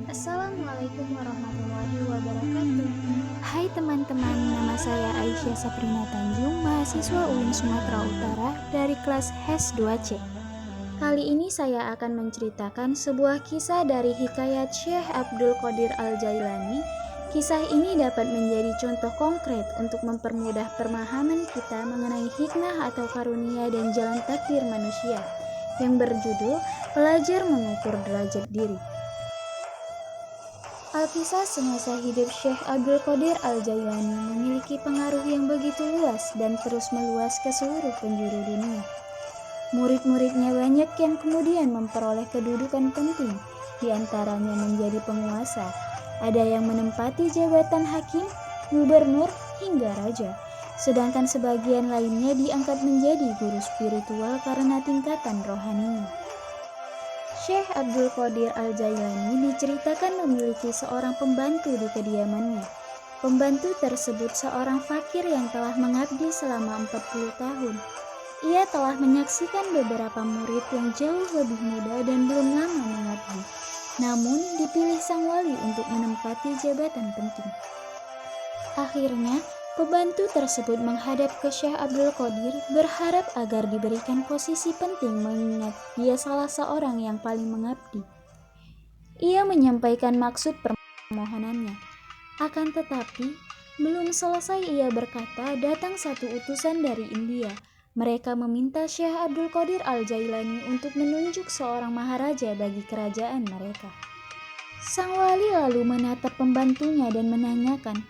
Assalamualaikum warahmatullahi wabarakatuh. Hai teman-teman, nama saya Aisyah Saprina Tanjung, mahasiswa UIN Sumatera Utara dari kelas HES 2C. Kali ini saya akan menceritakan sebuah kisah dari hikayat Syekh Abdul Qadir Al-Jailani. Kisah ini dapat menjadi contoh konkret untuk mempermudah pemahaman kita mengenai hikmah atau karunia dan jalan takdir manusia, yang berjudul Belajar Mengukur Derajat Diri. Alkisah semasa hidup Syekh Abdul Qadir Al-Jailani memiliki pengaruh yang begitu luas dan terus meluas ke seluruh penjuru dunia. Murid-muridnya banyak yang kemudian memperoleh kedudukan penting, di antaranya menjadi penguasa. Ada yang menempati jabatan hakim, gubernur, hingga raja. Sedangkan sebagian lainnya diangkat menjadi guru spiritual karena tingkatan rohaninya. Syekh Abdul Qadir Al-Jailani diceritakan memiliki seorang pembantu di kediamannya. Pembantu tersebut seorang fakir yang telah mengabdi selama 40 tahun. Ia telah menyaksikan beberapa murid yang jauh lebih muda dan belum lama mengabdi. Namun dipilih sang wali untuk menempati jabatan penting. Akhirnya, pembantu tersebut menghadap ke Syekh Abdul Qadir berharap agar diberikan posisi penting mengingat dia salah seorang yang paling mengabdi. Ia menyampaikan maksud permohonannya. Akan tetapi, belum selesai ia berkata, datang satu utusan dari India. Mereka meminta Syekh Abdul Qadir Al-Jailani untuk menunjuk seorang maharaja bagi kerajaan mereka. Sang wali lalu menatap pembantunya dan menanyakan,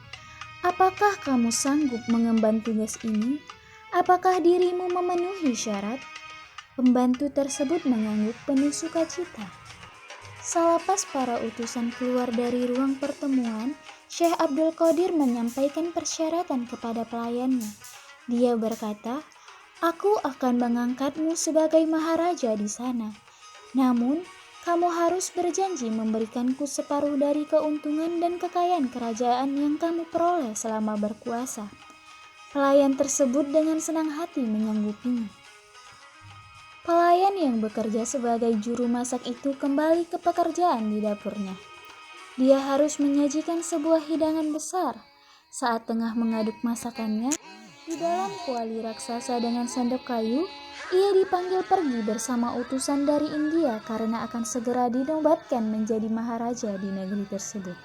"Apakah kamu sanggup mengemban tugas ini? Apakah dirimu memenuhi syarat?" Pembantu tersebut mengangguk penuh sukacita. Selepas para utusan keluar dari ruang pertemuan, Syekh Abdul Qadir menyampaikan persyaratan kepada pelayannya. Dia berkata, "Aku akan mengangkatmu sebagai maharaja di sana. Namun, kamu harus berjanji memberikanku separuh dari keuntungan dan kekayaan kerajaan yang kamu peroleh selama berkuasa." Pelayan tersebut dengan senang hati menyanggupinya. Pelayan yang bekerja sebagai juru masak itu kembali ke pekerjaan di dapurnya. Dia harus menyajikan sebuah hidangan besar. Saat tengah mengaduk masakannya, di dalam kuali raksasa dengan sendok kayu, ia dipanggil pergi bersama utusan dari India karena akan segera dinobatkan menjadi maharaja di negeri tersebut.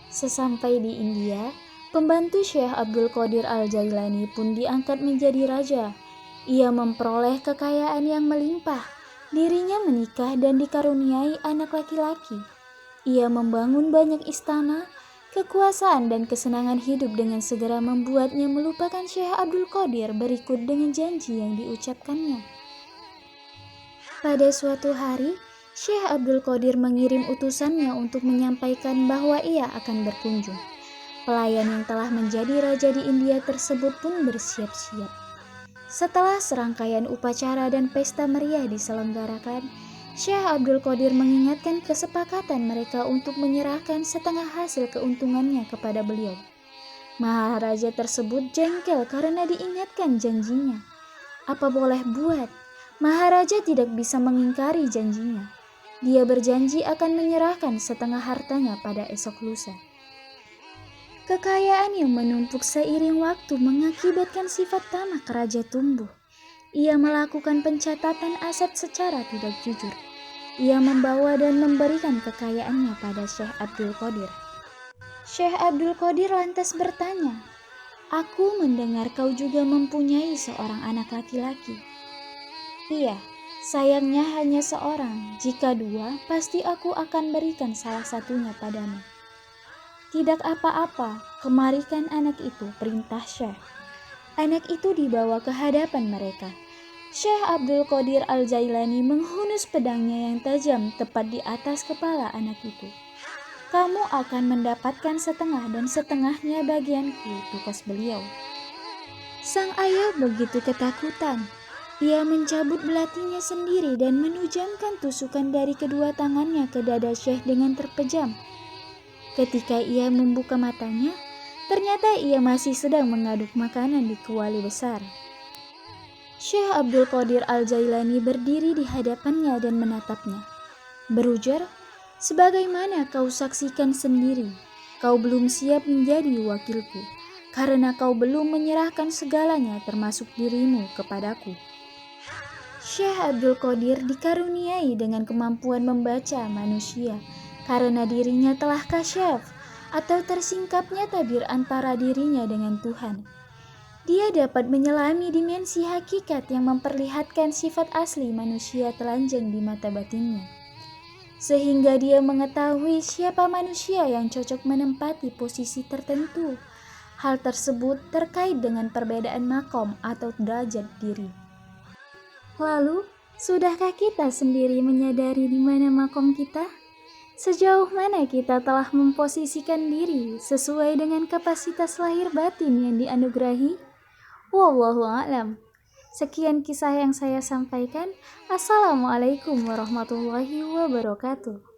Sesampai di India, pembantu Syekh Abdul Qadir Al-Jailani pun diangkat menjadi raja. Ia memperoleh kekayaan yang melimpah. Dirinya menikah dan dikaruniai anak laki-laki. Ia membangun banyak istana, kekuasaan dan kesenangan hidup dengan segera membuatnya melupakan Syekh Abdul Qadir berikut dengan janji yang diucapkannya. Pada suatu hari, Syekh Abdul Qadir mengirim utusannya untuk menyampaikan bahwa ia akan berkunjung. Pelayan yang telah menjadi raja di India tersebut pun bersiap-siap. Setelah serangkaian upacara dan pesta meriah diselenggarakan, Syekh Abdul Qadir mengingatkan kesepakatan mereka untuk menyerahkan setengah hasil keuntungannya kepada beliau. Maharaja tersebut jengkel karena diingatkan janjinya. Apa boleh buat, Maharaja tidak bisa mengingkari janjinya. Dia berjanji akan menyerahkan setengah hartanya pada esok lusa. Kekayaan yang menumpuk seiring waktu mengakibatkan sifat tamak raja tumbuh. Ia melakukan pencatatan aset secara tidak jujur. Ia membawa dan memberikan kekayaannya pada Syekh Abdul Qadir. Syekh Abdul Qadir lantas bertanya, "Aku mendengar kau juga mempunyai seorang anak laki-laki." "Iya, sayangnya hanya seorang. Jika dua, pasti aku akan berikan salah satunya padamu." "Tidak apa-apa, kemarikan anak itu," perintah Syekh. Anak itu dibawa ke hadapan mereka. Syekh Abdul Qadir Al-Jailani menghunus pedangnya yang tajam tepat di atas kepala anak itu. "Kamu akan mendapatkan setengah dan setengahnya bagianku," tukas beliau. Sang ayah begitu ketakutan. Ia mencabut belatinya sendiri dan menujamkan tusukan dari kedua tangannya ke dada Syekh dengan terpejam. Ketika ia membuka matanya, ternyata ia masih sedang mengaduk makanan di kuali besar. Syekh Abdul Qadir Al-Jailani berdiri di hadapannya dan menatapnya. Berujar, Sebagaimana kau saksikan sendiri, kau belum siap menjadi wakilku, karena kau belum menyerahkan segalanya termasuk dirimu kepadaku. Syekh Abdul Qadir dikaruniai dengan kemampuan membaca manusia, karena dirinya telah kasyaf atau tersingkapnya tabir antara dirinya dengan Tuhan. Dia dapat menyelami dimensi hakikat yang memperlihatkan sifat asli manusia telanjang di mata batinnya. Sehingga dia mengetahui siapa manusia yang cocok menempati posisi tertentu. Hal tersebut terkait dengan perbedaan makom atau derajat diri. Lalu, sudahkah kita sendiri menyadari di mana makom kita? Sejauh mana kita telah memposisikan diri sesuai dengan kapasitas lahir batin yang dianugerahi? Wallahu a'lam. Sekian kisah yang saya sampaikan. Assalamualaikum warahmatullahi wabarakatuh.